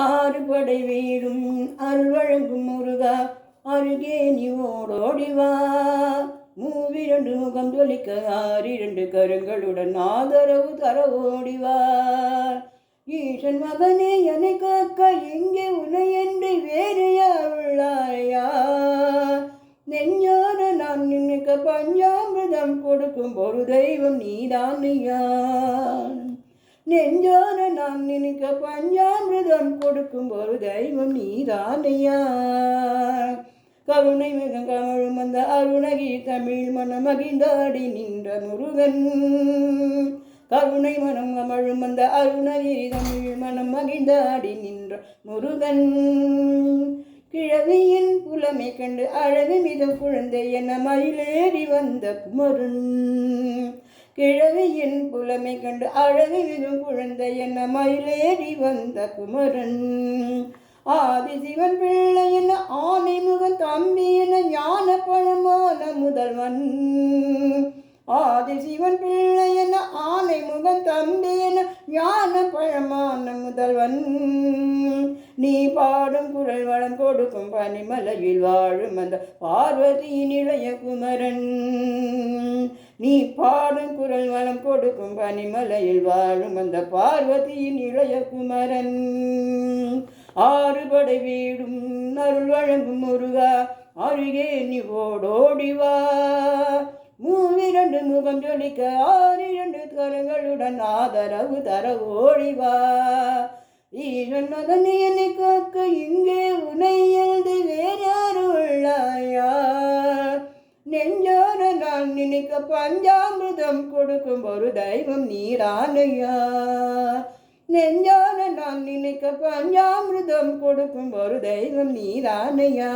ஆறு படை வீடும் அருள் வழங்கும் முருகா அருகே நீ ஓடோடிவா. மூவிரண்டு முகம் ஜொலிக்க ஆறிரண்டு கருங்களுடன் ஆதரவு தர ஓடிவார். ஈசன் மகனே என்னை காக்க எங்கே உன்னை என்று வேறு யார் உள்ளாயா. நெஞ்சான நான் நினைக்க பஞ்சாமிர்தம் கொடுக்கும் ஒரு தெய்வம் நீதானையா. நெஞ்சான நான் நினைக்க பஞ்சாமிர்தம் கொடுக்கும் ஒரு தெய்வம் நீதானையா. கருணை மிகம் கமழும் அந்த அருணகி தமிழ் மனம் மகிழ்ந்தாடி நின்ற முருகன். கருணை மனம் கமழும் அந்த அருணகி தமிழ் மனம் மகிழ்ந்தாடி நின்ற முருகன். கிழவியின் புலமை கண்டு அழகு மிதம் குழந்தை என மயிலேறி வந்த குமரன். கிழவியின் புலமை கண்டு அழகு மிகும் குழந்தை என மயிலேறி வந்த குமரன். ஆதிசிவன் பிள்ளை என ஆனை முகன் தம்பி என ஞான பழமான முதல்வன். ஆதிசிவன் பிள்ளை என ஆனை முகன் தம்பி என ஞான பழமான முதல்வன். நீ பாடும் குரல் வளம் கொடுக்கும் பனிமலையில் வாழும் அந்த பார்வதியின் இளைய குமரன். நீ பாடும் குரல் வளம் கொடுக்கும் பனிமலையில் வாழும் அந்த பார்வதியின் இளைய குமரன். ஆறு படை வீடும் அருள் வழங்கும் முருகா அருகே நீ ஓடோடிவா. மூவிரண்டு முகம் ஜொலிக்க ஆறிரண்டு கரங்களுடன் ஆதரவு தர ஓடிவா. ஈசன் மகனே என்னை காக்க இங்கே உன்னை எழுதி வேறாரு உள்ளாயா. நெஞ்சான நான் நினைக்க பஞ்சாமிர்தம் கொடுக்கும் ஒரு தெய்வம் நீதானையா. நெஞ்சான நான் நினைக்க பஞ்சாமிர்தம் கொடுக்கும் ஒரு தெய்வம் நீதானையா.